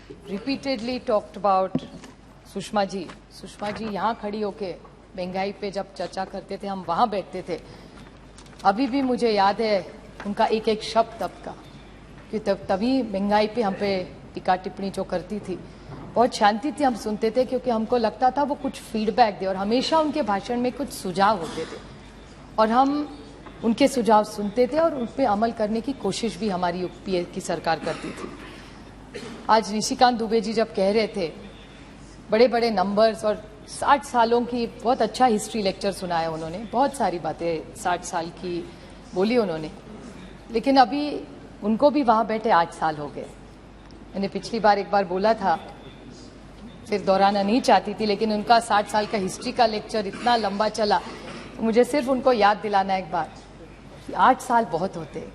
repeatedly talked about Sushma ji यहाँ खड़ी होके महंगाई पे जब चर्चा करते थे, हम वहां बैठते थे। अभी भी मुझे याद है उनका एक एक शब्द तब का, कि तभी महंगाई पे हम पे टीका टिप्पणी जो करती थी, बहुत शांति थी, हम सुनते थे, क्योंकि हमको लगता था वो कुछ फीडबैक दे, और हमेशा उनके भाषण में कुछ सुझाव होते थे और हम उनके सुझाव सुनते थे और उन पर अमल करने की कोशिश भी हमारी यूपीए की सरकार करती थी। आज निशिकांत दुबे जी जब कह रहे थे, बड़े बड़े नंबर्स और 60 सालों की बहुत अच्छा हिस्ट्री लेक्चर सुनाया उन्होंने, बहुत सारी बातें 60 साल की बोली उन्होंने, लेकिन अभी उनको भी वहां बैठे 8 साल हो गए। मैंने पिछली बार एक बार बोला था, फिर दोहराना नहीं चाहती थी, लेकिन उनका 60 साल का हिस्ट्री का लेक्चर इतना लंबा चला, तो मुझे सिर्फ उनको याद दिलाना एक बार कि 8 साल बहुत होते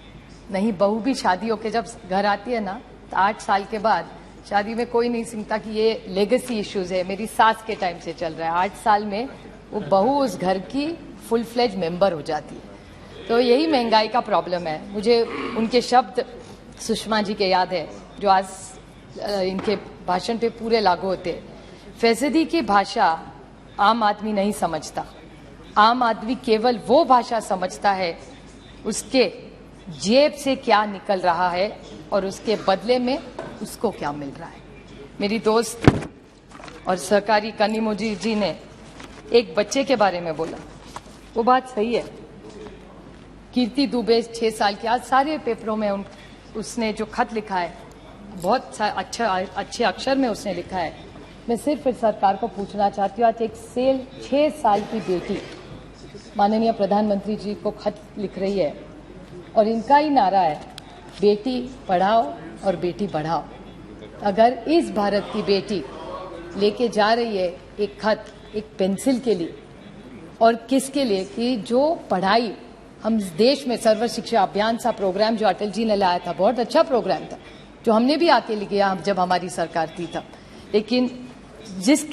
नहीं। बहू भी शादी होके जब घर आती है ना, तो 8 साल के बाद शादी में कोई नहीं समझता कि ये लेगेसी इश्यूज है, मेरी सास के टाइम से चल रहा है। 8 साल में वो बहू उस घर की फुल फ्लेज मेंबर हो जाती है। तो यही महंगाई का प्रॉब्लम है। मुझे उनके शब्द सुषमा जी के याद है, जो आज इनके भाषण पे पूरे लागू होते हैं। फैसदी की भाषा आम आदमी नहीं समझता, आम आदमी केवल वो भाषा समझता है उसके जेब से क्या निकल रहा है और उसके बदले में उसको क्या मिल रहा है। मेरी दोस्त और सहकारी कनिमोजी जी ने एक बच्चे के बारे में बोला, वो बात सही है। कीर्ति दुबे 6 साल की, आज सारे पेपरों में उसने जो खत लिखा है, बहुत अच्छे अक्षर में उसने लिखा है। मैं सिर्फ इस सरकार को पूछना चाहती हूँ, आज एक 6 साल की बेटी माननीय प्रधानमंत्री जी को खत लिख रही है और इनका ही नारा है, बेटी पढ़ाओ और बेटी बढ़ाओ। अगर इस भारत की बेटी लेके जा रही है एक खत, एक पेंसिल के लिए, और किसके लिए, कि जो पढ़ाई हम देश में सर्व शिक्षा अभियान सा प्रोग्राम जो अटल जी ने लाया था, बहुत अच्छा प्रोग्राम था, जो हमने भी आके लिया जब हमारी सरकार थी तब, लेकिन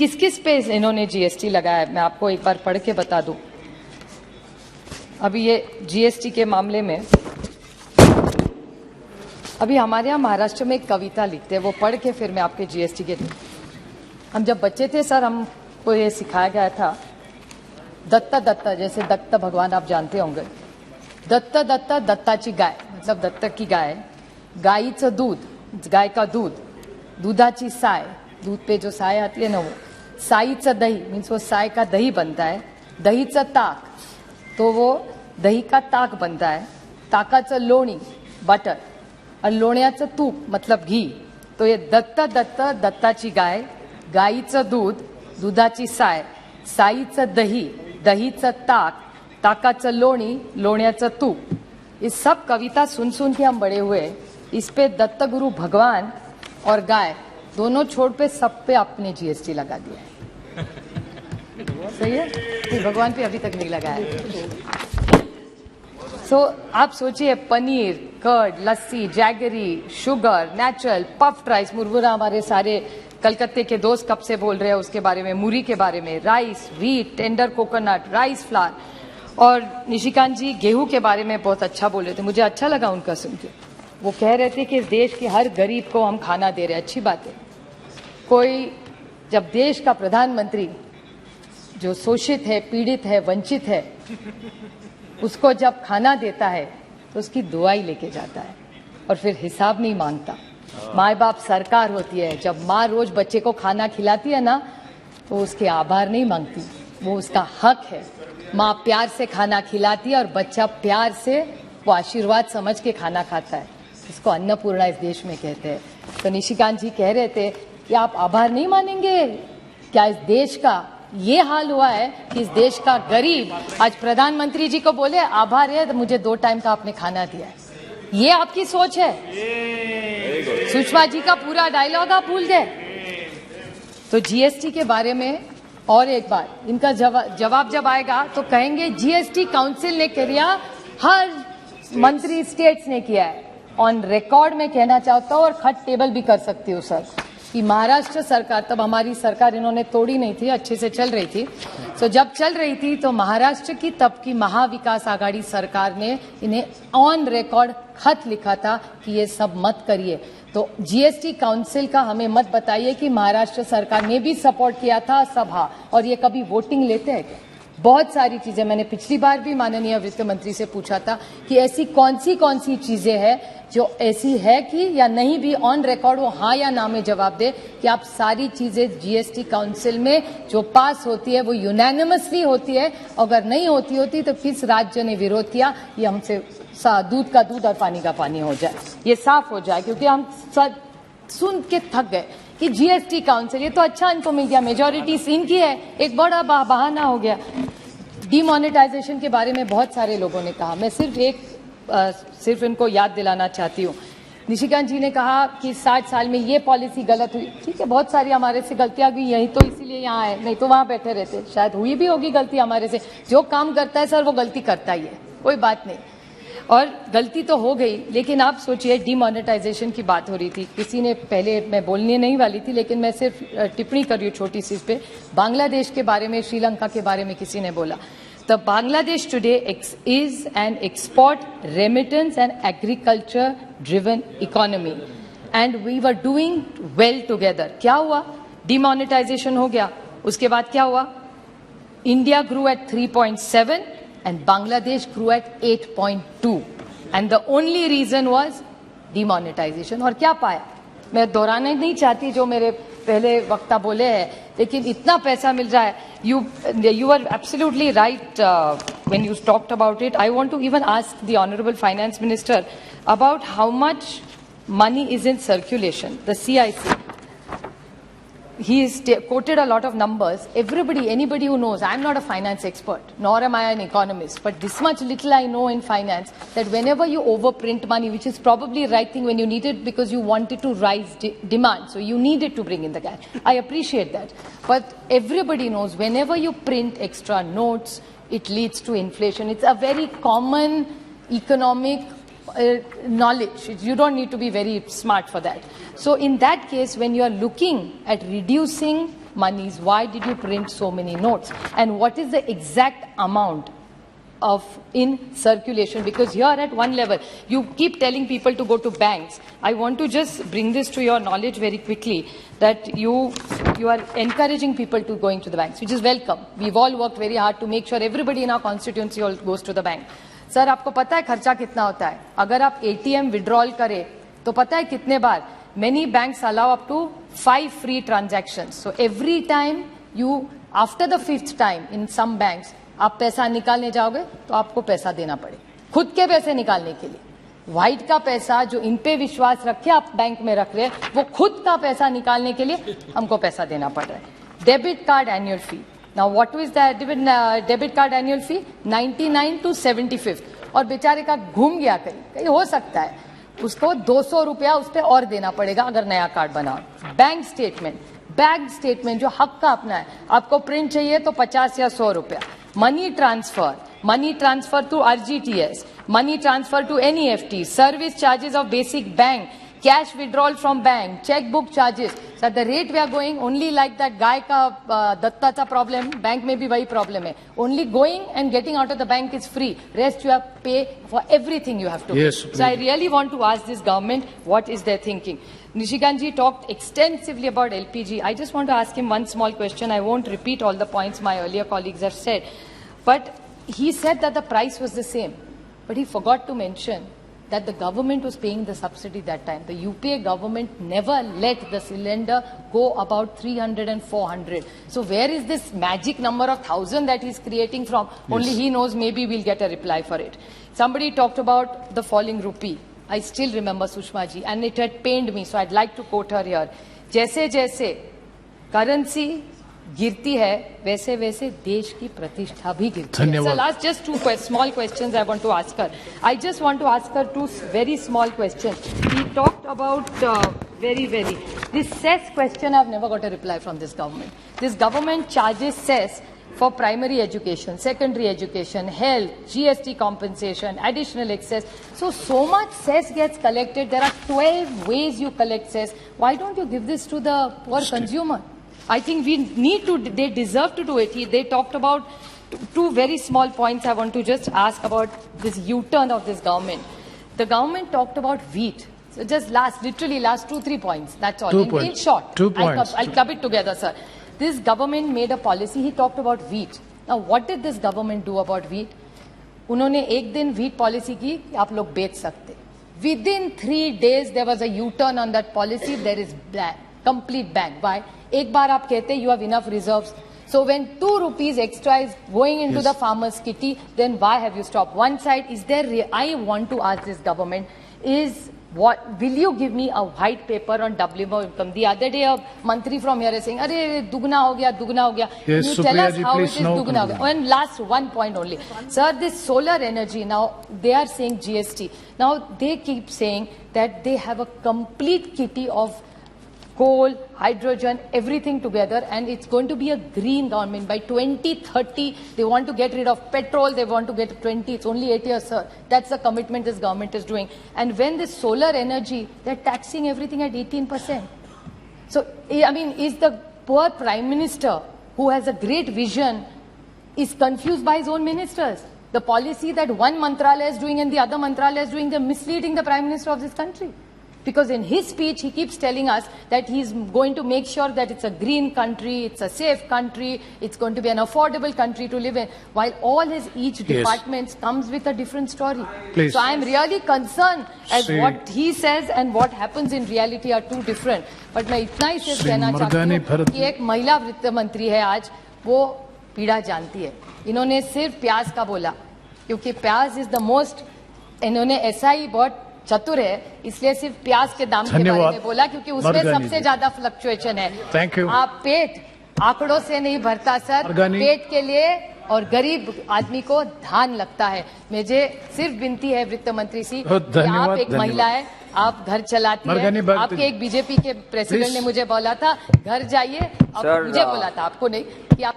किस पे इन्होंने जीएसटी लगाया, मैं आपको एक बार पढ़ के बता दूं। अभी ये जीएसटी के मामले में, अभी हमारे यहाँ महाराष्ट्र में एक कविता लिखते हैं, वो पढ़ के फिर मैं आपके जीएसटी के दूं। हम जब बच्चे थे सर, हमको ये सिखाया गया था, दत्ता दत्ता, जैसे दत्त भगवान आप जानते होंगे, दत्ता दत्ता दत्ताची गाय, मतलब दत्तक की गाय, गाईचं दूध, गाय का दूध, दुधाची साय, दूध पे जो साय आती है ना, वो साईचं दही, मीन्स वो साय का दही बनता है, दहीचं ताक, तो वो दही का ताक बनता है, ताकाचं लोणी, बटर, और लोण्याचं तूप मतलब घी। तो ये दत्ता दत्ता दत्ताची गाय, गाईचं दूध, दुधाची साय, साईचं दही, दहीचं ताक, ताकाचं लोणी, लोण्याचं तूप, ये सब कविता सुन सुन के हम बड़े हुए। इस पे दत्त गुरु भगवान और गाय दोनों छोड़ पे सब पे आपने जीएसटी लगा दिया है। सही है? नहीं, भगवान पे अभी तक नहीं लगाया है। आप सोचिए, paneer, curd, lassi, jaggery, sugar, natural, puffed rice, murmura, हमारे सारे कलकत्ते के दोस्त कब से बोल रहे हैं उसके बारे में, मूरी के बारे में, rice, wheat, tender coconut, rice flour, और निशिकांत जी गेहूं के बारे में बहुत अच्छा बोल रहे थे, मुझे अच्छा लगा उनका सुन के। वो कह रहे थे कि इस देश के हर गरीब को हम खाना दे रहे हैं, अच्छी बात है। कोई जब देश का प्रधानमंत्री जो शोषित है, पीड़ित है, वंचित है, उसको जब खाना देता है तो उसकी दुआई लेके जाता है और फिर हिसाब नहीं मांगता। माँ बाप सरकार होती है, जब माँ रोज बच्चे को खाना खिलाती है ना, तो उसके आभार नहीं मांगती, वो उसका हक है। माँ प्यार से खाना खिलाती है और बच्चा प्यार से वो आशीर्वाद समझ के खाना खाता है, इसको अन्नपूर्णा इस देश में कहते हैं। तो निशिकांत जी कह रहे थे कि आप आभार नहीं मानेंगे क्या? इस देश का ये हाल हुआ है कि इस देश का गरीब आज प्रधानमंत्री जी को बोले आभार है, तो मुझे 2 टाइम का आपने खाना दिया है। ये आपकी सोच है? सुषमा जी का पूरा डायलॉग आप भूल गए। तो जीएसटी के बारे में और एक बार इनका जवाब जब आएगा तो कहेंगे जीएसटी काउंसिल ने किया, हर मंत्री स्टेट्स ने किया है। ऑन रिकॉर्ड में कहना चाहता हूं और खट टेबल भी कर सकती हूँ सर, कि महाराष्ट्र सरकार, तब हमारी सरकार इन्होंने तोड़ी नहीं थी, अच्छे से चल रही थी, तो जब चल रही थी तो महाराष्ट्र की तब की महाविकास आघाड़ी सरकार ने इन्हें ऑन रिकॉर्ड खत लिखा था कि ये सब मत करिए। तो जीएसटी काउंसिल का हमें मत बताइए कि महाराष्ट्र सरकार ने भी सपोर्ट किया था सभा, और ये कभी वोटिंग लेते हैं क्या? बहुत सारी चीजें मैंने पिछली बार भी माननीय वित्त मंत्री से पूछा था कि ऐसी कौन सी चीजें हैं जो ऐसी है कि या नहीं भी ऑन रिकॉर्ड वो हाँ या ना में जवाब दे कि आप सारी चीजें जीएसटी काउंसिल में जो पास होती है वो यूनानिमसली होती है, अगर नहीं होती तो किस राज्य ने विरोध किया, ये हमसे दूध का दूध और पानी का पानी हो जाए, ये साफ हो जाए, क्योंकि हम सुन के थक गए कि जीएसटी काउंसिल, ये तो अच्छा इनको मिल गया, मेजॉरिटी सीन की है, एक बड़ा बहाना हो गया। डीमोनेटाइजेशन के बारे में बहुत सारे लोगों ने कहा, मैं सिर्फ इनको याद दिलाना चाहती हूँ। निशिकांत जी ने कहा कि 60 साल में ये पॉलिसी गलत हुई, ठीक है, बहुत सारी हमारे से गलतियां हुई, यही तो इसीलिए यहाँ है, नहीं तो वहां बैठे रहते, शायद हुई भी होगी गलती हमारे से, जो काम करता है सर वो गलती करता ही है, कोई बात नहीं, और गलती तो हो गई। लेकिन आप सोचिए, डीमोनेटाइजेशन की बात हो रही थी, किसी ने, पहले मैं बोलने नहीं वाली थी लेकिन मैं सिर्फ टिप्पणी कर रही हूँ छोटी सी इस पे, बांग्लादेश के बारे में, श्रीलंका के बारे में किसी ने बोला, तो Bangladesh today is an export, remittance and agriculture driven economy and we were doing well together. क्या हुआ? डीमोनेटाइजेशन हो गया, उसके बाद क्या हुआ? India grew at 3.7 and Bangladesh grew at 8.2 and the only reason was demonetization। और क्या पाया? मैं दोहराना नहीं चाहती जो मेरे पहले वक्ता बोले हैं, लेकिन इतना पैसा मिल रहा है, you are absolutely right when you talked about it। I want to even ask the Honorable Finance Minister about how much money is in circulation, the CIC. He has quoted a lot of numbers. Anybody who knows, I'm not a finance expert, nor am I an economist, but this much little I know in finance, that whenever you overprint money, which is probably the right thing when you need it because you wanted to rise demand, so you needed to bring in the cash. I appreciate that. But everybody knows, whenever you print extra notes, it leads to inflation. It's a very common economic knowledge. You don't need to be very smart for that. So in that case, when you are looking at reducing monies, why did you print so many notes? And what is the exact amount of in circulation? Because here at one level, you keep telling people to go to banks. I want to just bring this to your knowledge very quickly, that you are encouraging people to going to the banks, which is welcome. We've all worked very hard to make sure everybody in our constituency all goes to the bank. Sir, आपको पता है खर्चा कितना होता है? अगर आप ATM withdrawal करें तो पता है कितने बार? Many banks allow up to 5 free transactions. So every time you, after the 5th time in some banks, आप पैसा निकालने जाओगे तो आपको पैसा देना पड़े, खुद के पैसे निकालने के लिए। व्हाइट का पैसा जो इन पे विश्वास रखे आप बैंक में रख रहे हैं, वो खुद का पैसा निकालने के लिए हमको पैसा देना पड़ रहा है। Debit card annual fee, Now what is the debit card annual fee? 99 to 75th। और बेचारे का घूम गया, कहीं हो सकता है उसको 200 रुपया उस पर और देना पड़ेगा अगर नया कार्ड बनाओ। बैंक स्टेटमेंट जो हक का अपना है, आपको प्रिंट चाहिए तो 50 या 100 रुपया। Money transfer to RGTS, money transfer to NEFT, service charges of basic bank, cash withdrawal from bank, checkbook charges. So at the rate we are going, only like that guy का दत्ता का problem, bank में भी वही problem है. Only going and getting out of the bank is free. Rest you have to pay for everything you have to yes, pay. So I really want to ask this government, what is their thinking? Nishikant ji talked extensively about LPG. I just want to ask him one small question. I won't repeat all the points my earlier colleagues have said. But he said that the price was the same. But he forgot to mention that the government was paying the subsidy that time. The UPA government never let the cylinder go about 300 and 400. So where is this magic number of 1,000 that he's creating from? Yes. Only he knows, maybe we'll get a reply for it. Somebody talked about the falling rupee. I still remember Sushma ji, and it had pained me, so I'd like to quote her here. जैसे जैसे currency गिरती है, वैसे वैसे देश की प्रतिष्ठा भी गिरती है. So last just two small questions I want to ask her. I just want to ask her two very small questions. He talked about this cess question. I've never got a reply from this government. This government charges cess for primary education, secondary education, health, GST compensation, additional excess. So much cess gets collected. There are 12 ways you collect cess. Why don't you give this to the poor consumer? I think we need to, they deserve to do it. They talked about two very small points I want to just ask about this U-turn of this government. The government talked about wheat. So just literally last 2-3 points. That's all. In short. 2 points. I'll club it together, sir. This government made a policy. He talked about wheat. Now, what did this government do about wheat? उन्होंने एक दिन wheat policy की कि आप लोग बेच सकते. Within 3 days, there was a U-turn on that policy. There is complete ban. Why? एक बार आप कहते you have enough reserves. So when 2 rupees extra is going into the farmer's kitty, then why have you stopped? One side, is there, I want to ask this government, will you give me a white paper on WMO income? The other day, a mantri from here is saying, "Arey, dugna ho gaya." Yes, you tell us how it is no dugna ho gaya. And last one point only. Sir, this solar energy, now they are saying GST. Now they keep saying that they have a complete kitty of coal, hydrogen, everything together, and it's going to be a green government. By 2030, they want to get rid of petrol, they want to get 20, it's only 8 years, sir. That's the commitment this government is doing. And when this solar energy, they're taxing everything at 18%. So, I mean, is the poor Prime Minister, who has a great vision, is confused by his own ministers? The policy that one Mantralaya is doing and the other Mantralaya is doing, they're misleading the Prime Minister of this country. Because in his speech, he keeps telling us that he's going to make sure that it's a green country, it's a safe country, it's going to be an affordable country to live in, while all his each departments comes with a different story. Please. So I'm really concerned as what he says and what happens in reality are two different. But मैं इतना ही सिर्फ कहना चाहती हूँ कि एक महिला वित्त मंत्री है आज, वो पीड़ा जानती है. इन्होंने सिर्फ प्याज का बोला, क्योंकि प्याज इज द मोस्ट, इन्होंने ऐसा ही बहुत चतुर है, इसलिए सिर्फ प्याज के दाम के बारे में बोला, क्योंकि उसमें सबसे ज्यादा फ्लक्चुएशन है. Thank you. आप पेट आंकड़ों से नहीं भरता सर, पेट के लिए और गरीब आदमी को धान लगता है. मुझे सिर्फ विनती है वित्त मंत्री सी कि आप एक महिला है, आप घर चलाती है. आपके एक बीजेपी के प्रेसिडेंट ने मुझे बोला था घर जाइए, मुझे बोला था, आपको नहीं, कि आप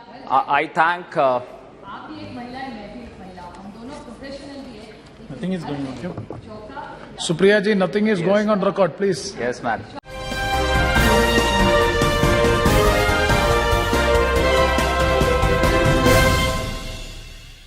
आई थैंक आप भी एक महिला है, मैं भी एक महिला, हम दोनों प्रोफेशनल भी है. Nothing is going on. Supriya ji, nothing is going on record, please. Yes, ma'am.